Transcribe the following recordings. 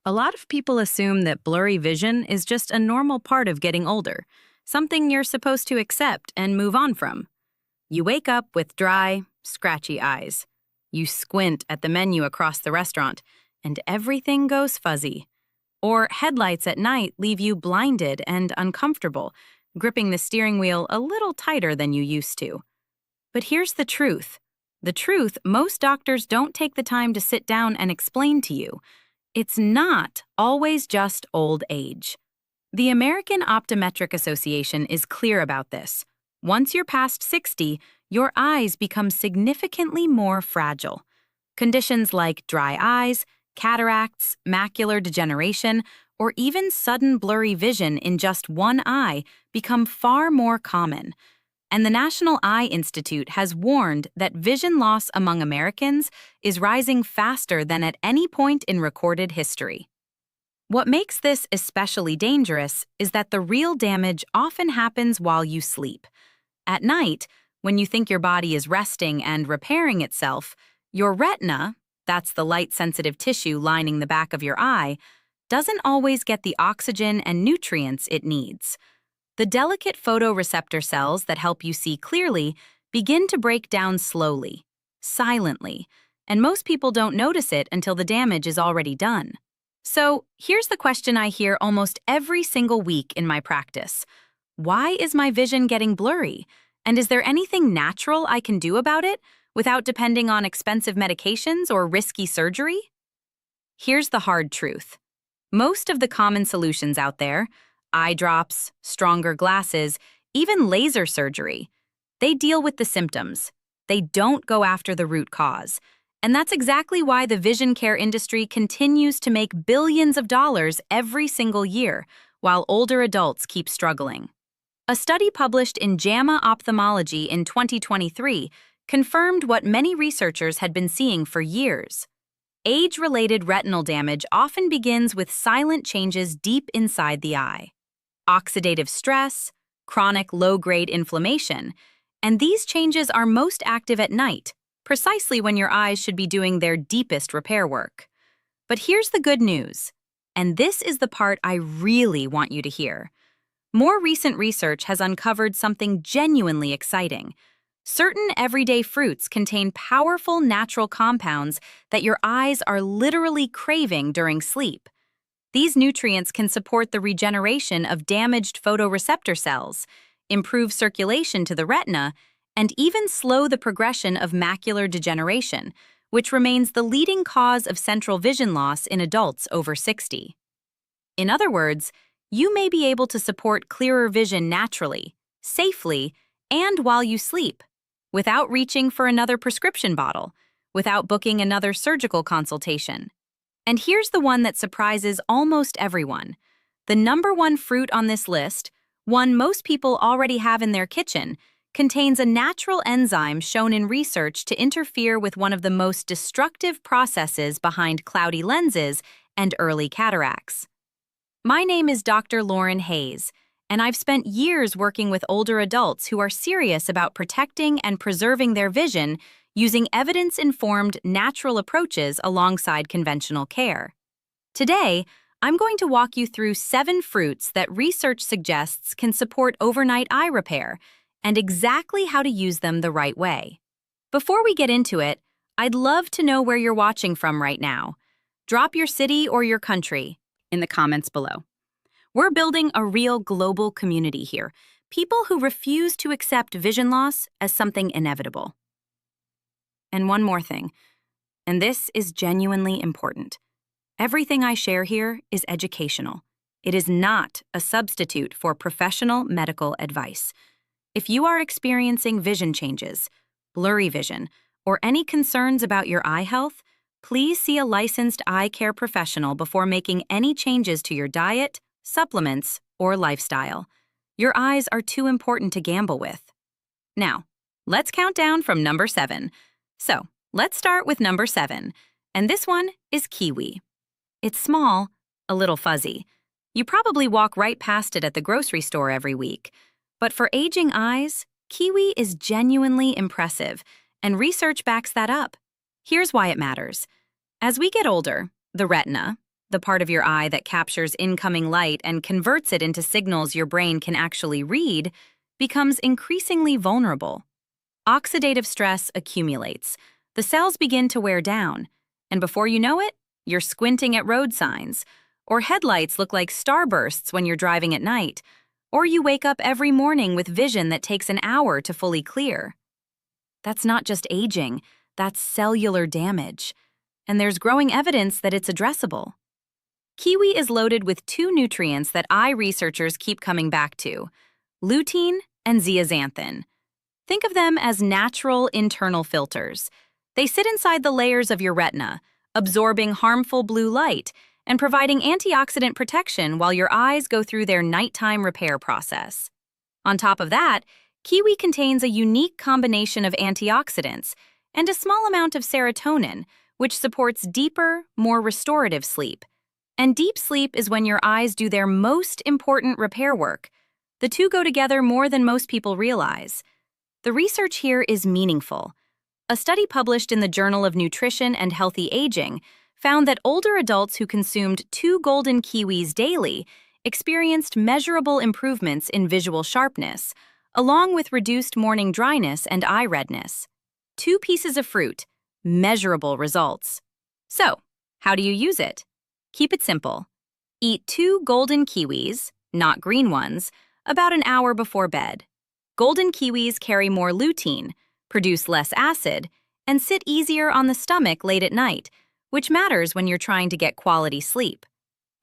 A lot of people assume that blurry vision is just a normal part of getting older, something you're supposed to accept and move on from. You wake up with dry, scratchy eyes. You squint at the menu across the restaurant, and everything goes fuzzy. Or headlights at night leave you blinded and uncomfortable, gripping the steering wheel a little tighter than you used to. But here's the truth. The truth most doctors don't take the time to sit down and explain to you. It's not always just old age. The American Optometric Association is clear about this. Once you're past 60, your eyes become significantly more fragile. Conditions like dry eyes, cataracts, macular degeneration, or even sudden blurry vision in just one eye become far more common. And the National Eye Institute has warned that vision loss among Americans is rising faster than at any point in recorded history. What makes this especially dangerous is that the real damage often happens while you sleep. At night, when you think your body is resting and repairing itself, your retina, that's the light-sensitive tissue lining the back of your eye, doesn't always get the oxygen and nutrients it needs. The delicate photoreceptor cells that help you see clearly begin to break down slowly, silently, and most people don't notice it until the damage is already done. So, here's the question I hear almost every single week in my practice. Why is my vision getting blurry? And is there anything natural I can do about it without depending on expensive medications or risky surgery? Here's the hard truth. Most of the common solutions out there, eye drops, stronger glasses, even laser surgery, they deal with the symptoms. They don't go after the root cause. And that's exactly why the vision care industry continues to make billions of dollars every single year, while older adults keep struggling. A study published in JAMA Ophthalmology in 2023 confirmed what many researchers had been seeing for years. Age-related retinal damage often begins with silent changes deep inside the eye. Oxidative stress, chronic low-grade inflammation, and these changes are most active at night, precisely when your eyes should be doing their deepest repair work. But here's the good news, and this is the part I really want you to hear. More recent research has uncovered something genuinely exciting. Certain everyday fruits contain powerful natural compounds that your eyes are literally craving during sleep. These nutrients can support the regeneration of damaged photoreceptor cells, improve circulation to the retina, and even slow the progression of macular degeneration, which remains the leading cause of central vision loss in adults over 60. In other words, you may be able to support clearer vision naturally, safely, and while you sleep, without reaching for another prescription bottle, without booking another surgical consultation. And here's the one that surprises almost everyone. The number one fruit on this list, one most people already have in their kitchen, contains a natural enzyme shown in research to interfere with one of the most destructive processes behind cloudy lenses and early cataracts. My name is Dr. Lauren Hayes, and I've spent years working with older adults who are serious about protecting and preserving their vision using evidence-informed natural approaches alongside conventional care. Today, I'm going to walk you through 7 fruits that research suggests can support overnight eye repair and exactly how to use them the right way. Before we get into it, I'd love to know where you're watching from right now. Drop your city or your country in the comments below. We're building a real global community here, people who refuse to accept vision loss as something inevitable. And one more thing, and this is genuinely important. Everything I share here is educational. It is not a substitute for professional medical advice. If you are experiencing vision changes, blurry vision, or any concerns about your eye health, please see a licensed eye care professional before making any changes to your diet, supplements, or lifestyle. Your eyes are too important to gamble with. Now, let's count down from number 7. So, let's start with number 7, and this one is kiwi. It's small, a little fuzzy. You probably walk right past it at the grocery store every week. But for aging eyes, kiwi is genuinely impressive, and research backs that up. Here's why it matters. As we get older, the retina, the part of your eye that captures incoming light and converts it into signals your brain can actually read, becomes increasingly vulnerable. Oxidative stress accumulates. The cells begin to wear down, and before you know it, you're squinting at road signs, or headlights look like starbursts when you're driving at night, or you wake up every morning with vision that takes an hour to fully clear. That's not just aging, that's cellular damage. And there's growing evidence that it's addressable. Kiwi is loaded with two nutrients that eye researchers keep coming back to: lutein and zeaxanthin. Think of them as natural internal filters. They sit inside the layers of your retina, absorbing harmful blue light and providing antioxidant protection while your eyes go through their nighttime repair process. On top of that, kiwi contains a unique combination of antioxidants and a small amount of serotonin, which supports deeper, more restorative sleep. And deep sleep is when your eyes do their most important repair work. The two go together more than most people realize. The research here is meaningful. A study published in the Journal of Nutrition and Healthy Aging found that older adults who consumed 2 golden kiwis daily experienced measurable improvements in visual sharpness, along with reduced morning dryness and eye redness. 2 pieces of fruit, measurable results. So, how do you use it? Keep it simple. Eat 2 golden kiwis, not green ones, about an hour before bed. Golden kiwis carry more lutein, produce less acid, and sit easier on the stomach late at night, which matters when you're trying to get quality sleep.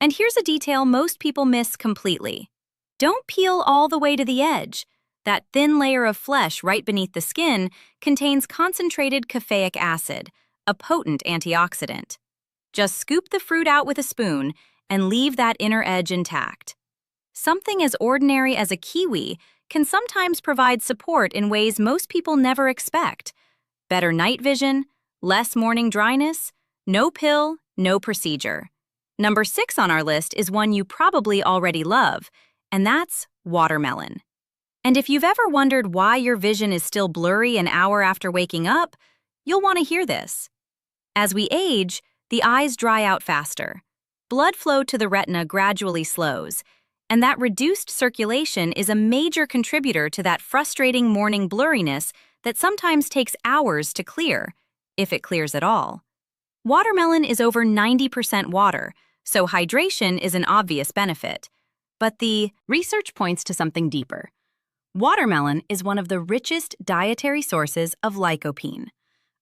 And here's a detail most people miss completely. Don't peel all the way to the edge. That thin layer of flesh right beneath the skin contains concentrated caffeic acid, a potent antioxidant. Just scoop the fruit out with a spoon and leave that inner edge intact. Something as ordinary as a kiwi can sometimes provide support in ways most people never expect. Better night vision, less morning dryness, no pill, no procedure. Number 6 on our list is one you probably already love, and that's watermelon. And if you've ever wondered why your vision is still blurry an hour after waking up, you'll want to hear this. As we age, the eyes dry out faster. Blood flow to the retina gradually slows, and that reduced circulation is a major contributor to that frustrating morning blurriness that sometimes takes hours to clear, if it clears at all. Watermelon is over 90% water, so hydration is an obvious benefit. But the research points to something deeper. Watermelon is one of the richest dietary sources of lycopene,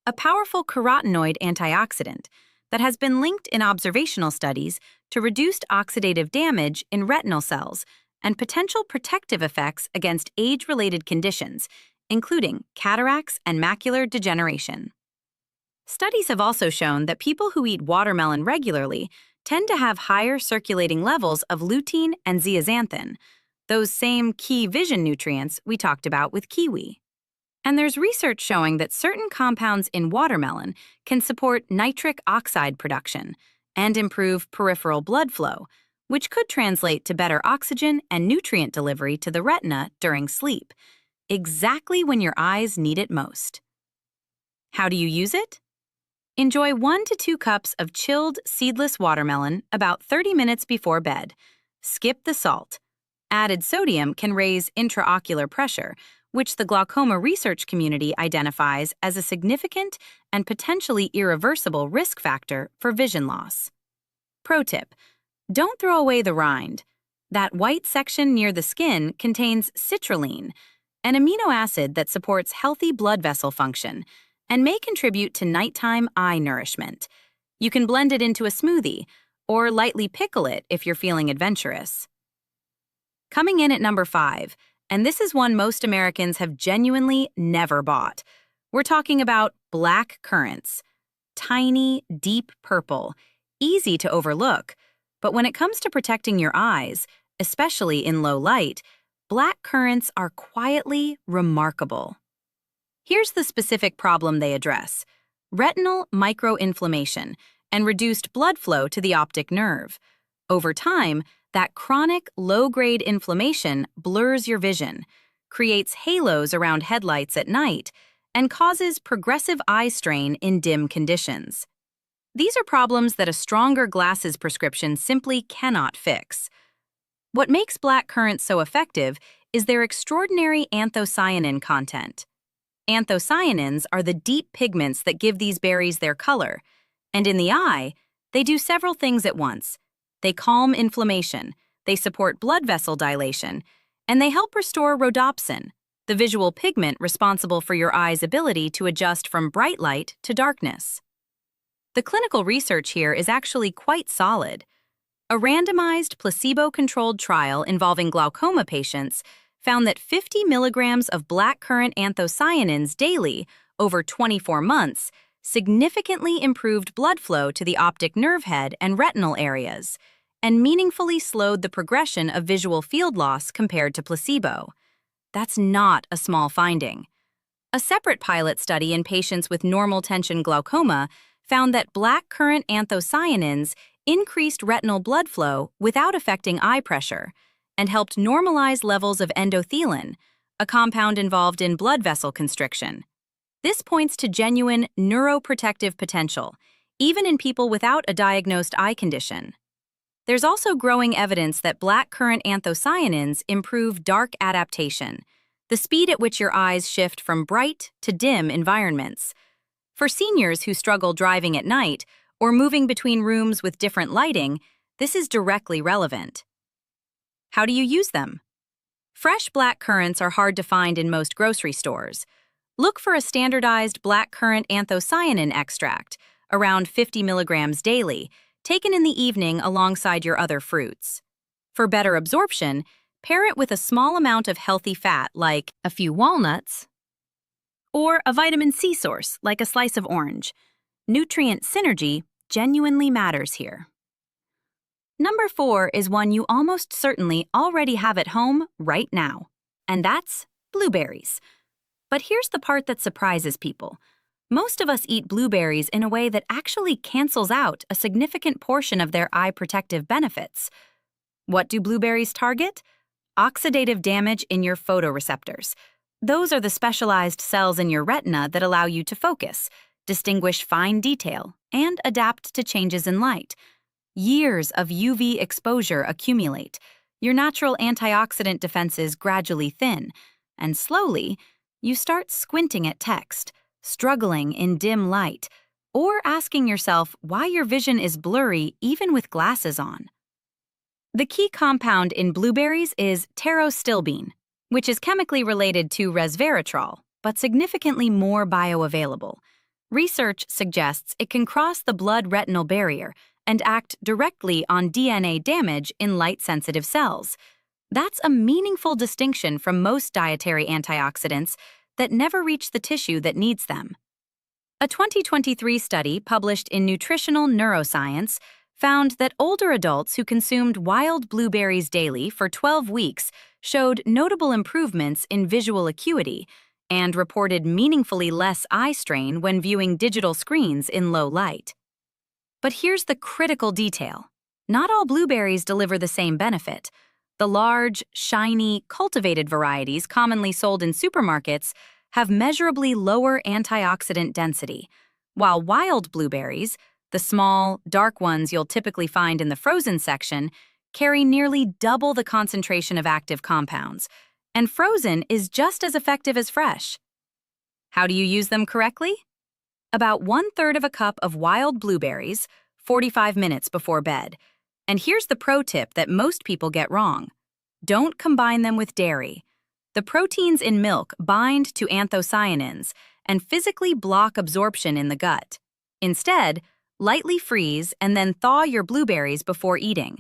a powerful carotenoid antioxidant that has been linked in observational studies to reduced oxidative damage in retinal cells and potential protective effects against age-related conditions, including cataracts and macular degeneration. Studies have also shown that people who eat watermelon regularly tend to have higher circulating levels of lutein and zeaxanthin, those same key vision nutrients we talked about with kiwi. And there's research showing that certain compounds in watermelon can support nitric oxide production and improve peripheral blood flow, which could translate to better oxygen and nutrient delivery to the retina during sleep, exactly when your eyes need it most. How do you use it? Enjoy 1 to 2 cups of chilled, seedless watermelon about 30 minutes before bed. Skip the salt. Added sodium can raise intraocular pressure, which the glaucoma research community identifies as a significant and potentially irreversible risk factor for vision loss. Pro tip: don't throw away the rind. That white section near the skin contains citrulline, an amino acid that supports healthy blood vessel function and may contribute to nighttime eye nourishment. You can blend it into a smoothie or lightly pickle it if you're feeling adventurous. Coming in at number 5, and this is one most Americans have genuinely never bought. We're talking about black currants. Tiny, deep purple, easy to overlook. But when it comes to protecting your eyes, especially in low light, black currants are quietly remarkable. Here's the specific problem they address: retinal microinflammation and reduced blood flow to the optic nerve. Over time, that chronic, low-grade inflammation blurs your vision, creates halos around headlights at night, and causes progressive eye strain in dim conditions. These are problems that a stronger glasses prescription simply cannot fix. What makes blackcurrant so effective is their extraordinary anthocyanin content. Anthocyanins are the deep pigments that give these berries their color, and in the eye, they do several things at once. They calm inflammation, they support blood vessel dilation, and they help restore rhodopsin, the visual pigment responsible for your eye's ability to adjust from bright light to darkness. The clinical research here is actually quite solid. A randomized, placebo-controlled trial involving glaucoma patients found that 50 milligrams of blackcurrant anthocyanins daily over 24 months significantly improved blood flow to the optic nerve head and retinal areas, and meaningfully slowed the progression of visual field loss compared to placebo. That's not a small finding. A separate pilot study in patients with normal tension glaucoma found that blackcurrant anthocyanins increased retinal blood flow without affecting eye pressure and helped normalize levels of endothelin, a compound involved in blood vessel constriction. This points to genuine neuroprotective potential, even in people without a diagnosed eye condition. There's also growing evidence that blackcurrant anthocyanins improve dark adaptation, the speed at which your eyes shift from bright to dim environments. For seniors who struggle driving at night or moving between rooms with different lighting, this is directly relevant. How do you use them? Fresh blackcurrants are hard to find in most grocery stores. Look for a standardized blackcurrant anthocyanin extract, around 50 milligrams daily, taken in the evening alongside your other fruits. For better absorption, pair it with a small amount of healthy fat like a few walnuts or a vitamin C source like a slice of orange. Nutrient synergy genuinely matters here. Number 4 is one you almost certainly already have at home right now, and that's blueberries. But here's the part that surprises people. Most of us eat blueberries in a way that actually cancels out a significant portion of their eye protective benefits. What do blueberries target? Oxidative damage in your photoreceptors. Those are the specialized cells in your retina that allow you to focus, distinguish fine detail, and adapt to changes in light. Years of UV exposure accumulate. Your natural antioxidant defenses gradually thin, and slowly, you start squinting at text, struggling in dim light, or asking yourself why your vision is blurry even with glasses on. The key compound in blueberries is pterostilbene, which is chemically related to resveratrol, but significantly more bioavailable. Research suggests it can cross the blood-retinal barrier and act directly on DNA damage in light-sensitive cells. That's a meaningful distinction from most dietary antioxidants that never reach the tissue that needs them. A 2023 study published in Nutritional Neuroscience found that older adults who consumed wild blueberries daily for 12 weeks showed notable improvements in visual acuity and reported meaningfully less eye strain when viewing digital screens in low light. But here's the critical detail. Not all blueberries deliver the same benefit. The large, shiny, cultivated varieties commonly sold in supermarkets have measurably lower antioxidant density, while wild blueberries, the small, dark ones you'll typically find in the frozen section, carry nearly double the concentration of active compounds, and frozen is just as effective as fresh. How do you use them correctly? About 1/3 of a cup of wild blueberries, 45 minutes before bed. And here's the pro tip that most people get wrong. Don't combine them with dairy. The proteins in milk bind to anthocyanins and physically block absorption in the gut. Instead, lightly freeze and then thaw your blueberries before eating.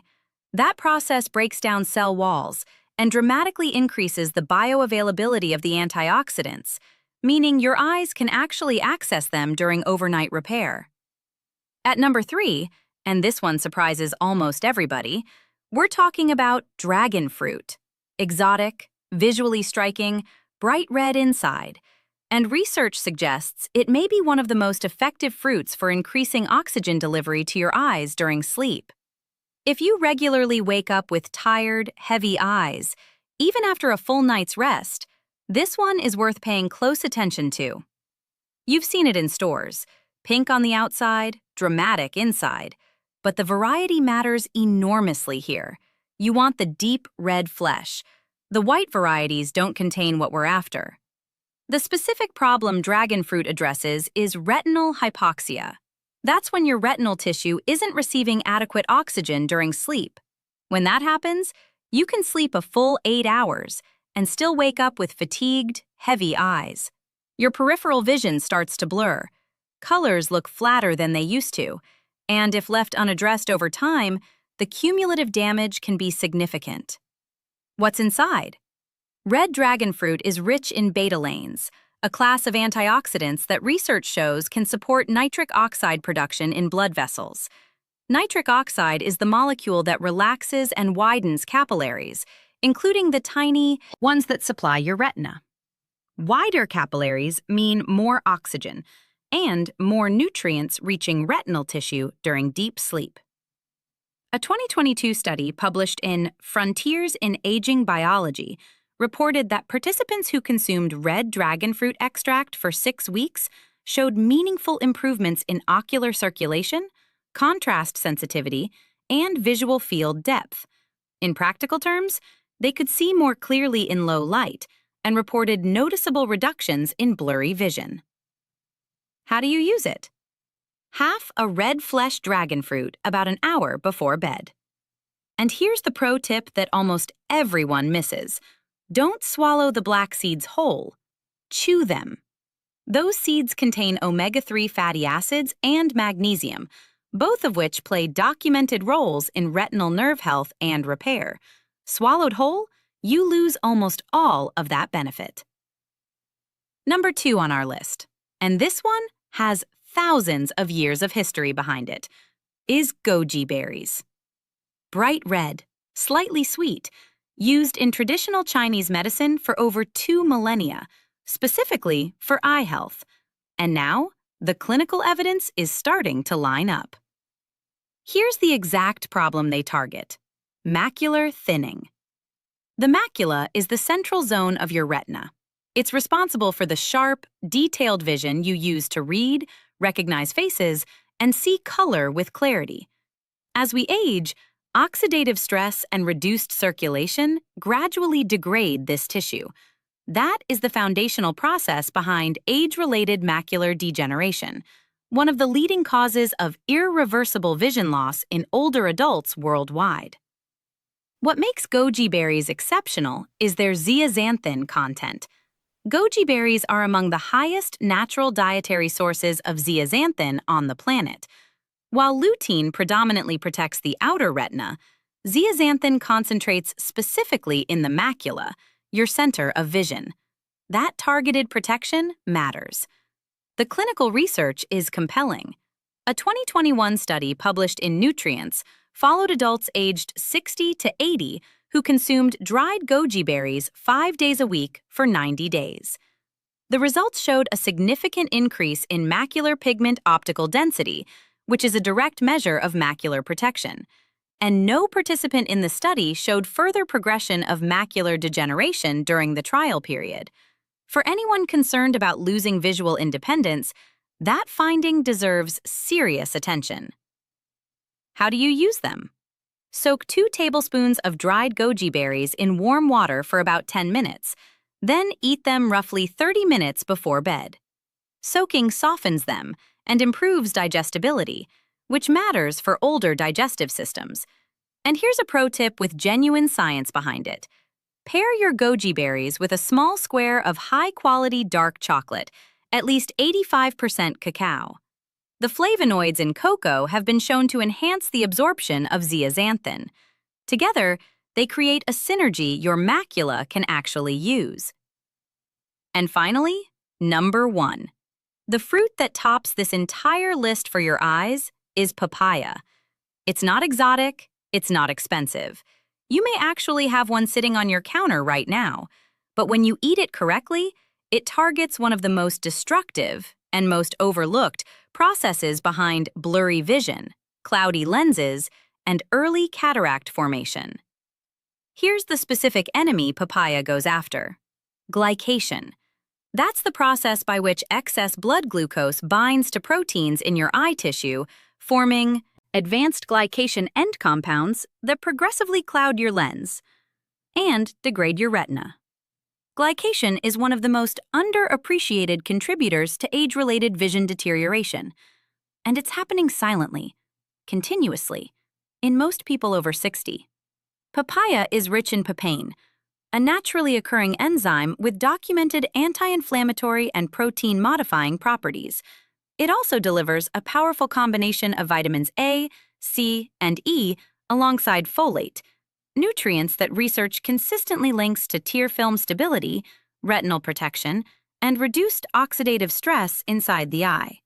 That process breaks down cell walls and dramatically increases the bioavailability of the antioxidants, meaning your eyes can actually access them during overnight repair. At number 3, and this one surprises almost everybody, we're talking about dragon fruit. Exotic, visually striking, bright red inside, and research suggests it may be one of the most effective fruits for increasing oxygen delivery to your eyes during sleep. If you regularly wake up with tired, heavy eyes, even after a full night's rest, this one is worth paying close attention to. You've seen it in stores. Pink on the outside, dramatic inside. But the variety matters enormously here. You want the deep red flesh. The white varieties don't contain what we're after. The specific problem dragon fruit addresses is retinal hypoxia. That's when your retinal tissue isn't receiving adequate oxygen during sleep. When that happens, you can sleep a full 8 hours and still wake up with fatigued, heavy eyes. Your peripheral vision starts to blur. Colors look flatter than they used to, and if left unaddressed over time, the cumulative damage can be significant. What's inside? Red dragon fruit is rich in betalains, a class of antioxidants that research shows can support nitric oxide production in blood vessels. Nitric oxide is the molecule that relaxes and widens capillaries, including the tiny ones that supply your retina. Wider capillaries mean more oxygen and more nutrients reaching retinal tissue during deep sleep. A 2022 study published in Frontiers in Aging Biology reported that participants who consumed red dragon fruit extract for 6 weeks showed meaningful improvements in ocular circulation, contrast sensitivity, and visual field depth. In practical terms, they could see more clearly in low light and reported noticeable reductions in blurry vision. How do you use it? Half a red flesh dragon fruit about an hour before bed. And here's the pro tip that almost everyone misses. Don't swallow the black seeds whole. Chew them. Those seeds contain omega-3 fatty acids and magnesium, both of which play documented roles in retinal nerve health and repair. Swallowed whole, you lose almost all of that benefit. Number 2 on our list, and this one has thousands of years of history behind it, is goji berries. Bright red, slightly sweet, used in traditional Chinese medicine for over 2 millennia, specifically for eye health. And now, the clinical evidence is starting to line up. Here's the exact problem they target: macular thinning. The macula is the central zone of your retina. It's responsible for the sharp, detailed vision you use to read, recognize faces, and see color with clarity. As we age, oxidative stress and reduced circulation gradually degrade this tissue. That is the foundational process behind age-related macular degeneration, one of the leading causes of irreversible vision loss in older adults worldwide. What makes goji berries exceptional is their zeaxanthin content. Goji berries are among the highest natural dietary sources of zeaxanthin on the planet. While lutein predominantly protects the outer retina, zeaxanthin concentrates specifically in the macula, your center of vision. That targeted protection matters. The clinical research is compelling. A 2021 study published in Nutrients followed adults aged 60 to 80 who consumed dried goji berries 5 days a week for 90 days. The results showed a significant increase in macular pigment optical density, which is a direct measure of macular protection. And no participant in the study showed further progression of macular degeneration during the trial period. For anyone concerned about losing visual independence, that finding deserves serious attention. How do you use them? Soak 2 tablespoons of dried goji berries in warm water for about 10 minutes, then eat them roughly 30 minutes before bed. Soaking softens them and improves digestibility, which matters for older digestive systems. And here's a pro tip with genuine science behind it. Pair your goji berries with a small square of high-quality dark chocolate, at least 85% cacao. The flavonoids in cocoa have been shown to enhance the absorption of zeaxanthin. Together, they create a synergy your macula can actually use. And finally, number 1. The fruit that tops this entire list for your eyes is papaya. It's not exotic, it's not expensive. You may actually have one sitting on your counter right now, but when you eat it correctly, it targets one of the most destructive and most overlooked processes behind blurry vision, cloudy lenses, and early cataract formation. Here's the specific enemy papaya goes after: glycation. That's the process by which excess blood glucose binds to proteins in your eye tissue, forming advanced glycation end compounds that progressively cloud your lens and degrade your retina. Glycation is one of the most underappreciated contributors to age-related vision deterioration, and it's happening silently, continuously, in most people over 60. Papaya is rich in papain, a naturally occurring enzyme with documented anti-inflammatory and protein-modifying properties. It also delivers a powerful combination of vitamins A, C, and E alongside folate, nutrients that research consistently links to tear film stability, retinal protection, and reduced oxidative stress inside the eye.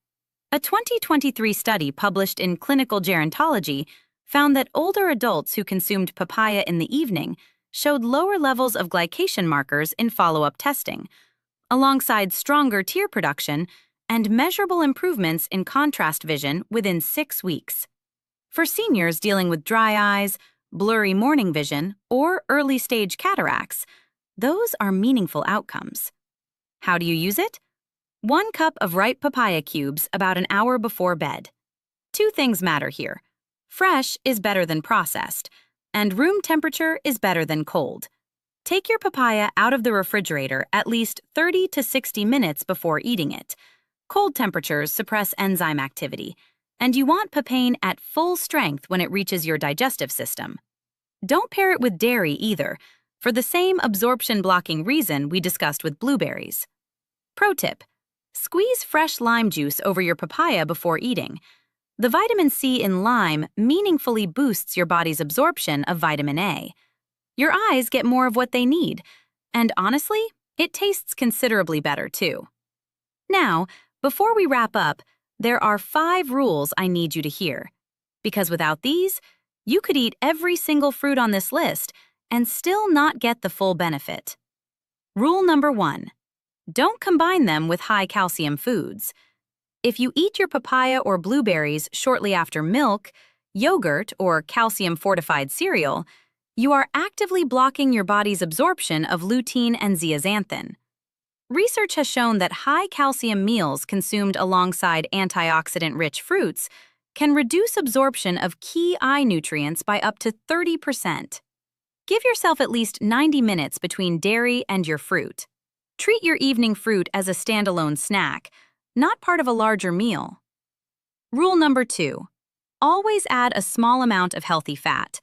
A 2023 study published in Clinical Gerontology found that older adults who consumed papaya in the evening showed lower levels of glycation markers in follow-up testing, alongside stronger tear production and measurable improvements in contrast vision within 6 weeks. For seniors dealing with dry eyes, blurry morning vision, or early-stage cataracts, those are meaningful outcomes. How do you use it? 1 cup of ripe papaya cubes about an hour before bed. 2 things matter here. Fresh is better than processed, and room temperature is better than cold. Take your papaya out of the refrigerator at least 30 to 60 minutes before eating it. Cold temperatures suppress enzyme activity, and you want papain at full strength when it reaches your digestive system. Don't pair it with dairy either, for the same absorption-blocking reason we discussed with blueberries. Pro tip: squeeze fresh lime juice over your papaya before eating. The vitamin C in lime meaningfully boosts your body's absorption of vitamin A. Your eyes get more of what they need, and honestly, it tastes considerably better too. Now, before we wrap up, there are 5 rules I need you to hear, because without these, you could eat every single fruit on this list and still not get the full benefit. Rule number 1: don't combine them with high-calcium foods. If you eat your papaya or blueberries shortly after milk, yogurt, or calcium-fortified cereal, you are actively blocking your body's absorption of lutein and zeaxanthin. Research has shown that high-calcium meals consumed alongside antioxidant-rich fruits can reduce absorption of key eye nutrients by up to 30%. Give yourself at least 90 minutes between dairy and your fruit. Treat your evening fruit as a standalone snack, not part of a larger meal. Rule number 2: always add a small amount of healthy fat.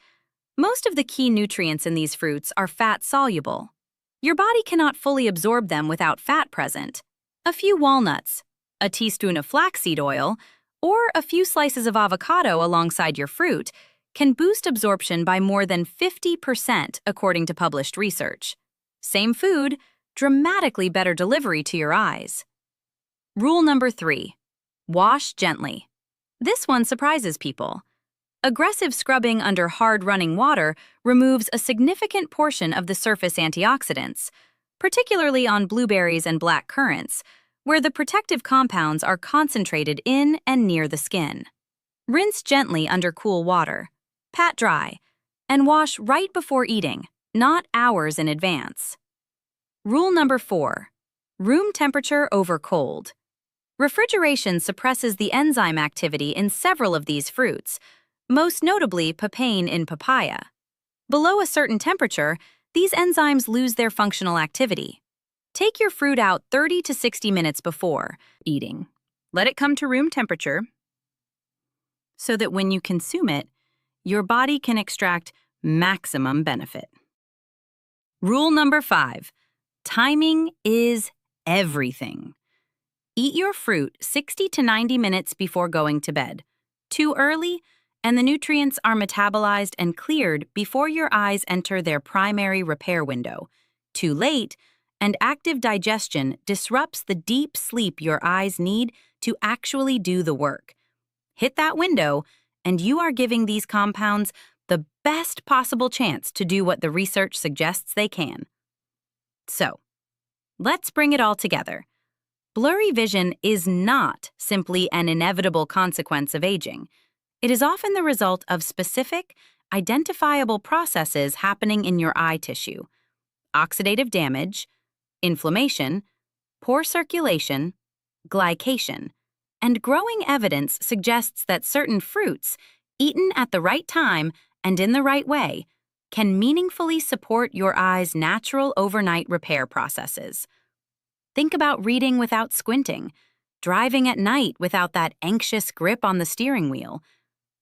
Most of the key nutrients in these fruits are fat-soluble. Your body cannot fully absorb them without fat present. A few walnuts, a teaspoon of flaxseed oil, or a few slices of avocado alongside your fruit can boost absorption by more than 50% according to published research. Same food, dramatically better delivery to your eyes. Rule number 3: wash gently. This one surprises people. Aggressive scrubbing under hard running water removes a significant portion of the surface antioxidants, particularly on blueberries and black currants, where the protective compounds are concentrated in and near the skin. Rinse gently under cool water, pat dry, and wash right before eating, not hours in advance. Rule number 4: room temperature over cold. Refrigeration suppresses the enzyme activity in several of these fruits, most notably papain in papaya. Below a certain temperature, these enzymes lose their functional activity. Take your fruit out 30 to 60 minutes before eating. Let it come to room temperature so that when you consume it, your body can extract maximum benefit. Rule number 5: timing is everything. Eat your fruit 60 to 90 minutes before going to bed. Too early, and the nutrients are metabolized and cleared before your eyes enter their primary repair window. Too late, and active digestion disrupts the deep sleep your eyes need to actually do the work. Hit that window, and you are giving these compounds the best possible chance to do what the research suggests they can. So, let's bring it all together. Blurry vision is not simply an inevitable consequence of aging. It is often the result of specific, identifiable processes happening in your eye tissue: oxidative damage, inflammation, poor circulation, glycation, and growing evidence suggests that certain fruits, eaten at the right time and in the right way, can meaningfully support your eye's natural overnight repair processes. Think about reading without squinting, driving at night without that anxious grip on the steering wheel,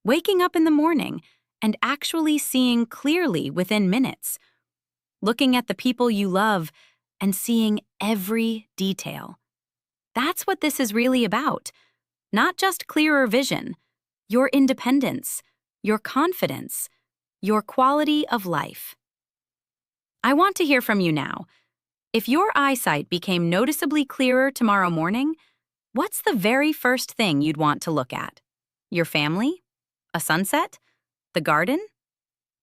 waking up in the morning and actually seeing clearly within minutes, looking at the people you love and seeing every detail. That's what this is really about. Not just clearer vision, your independence, your confidence, your quality of life. I want to hear from you now. If your eyesight became noticeably clearer tomorrow morning, what's the very first thing you'd want to look at? Your family? A sunset? The garden?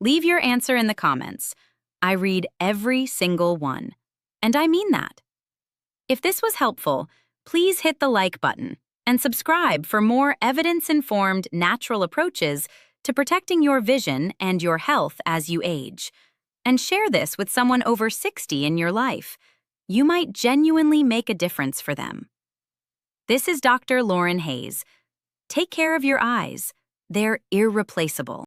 Leave your answer in the comments. I read every single one. And I mean that. If this was helpful, please hit the like button and subscribe for more evidence-informed natural approaches to protecting your vision and your health as you age. And share this with someone over 60 in your life. You might genuinely make a difference for them. This is Dr. Lauren Hayes. Take care of your eyes. They're irreplaceable.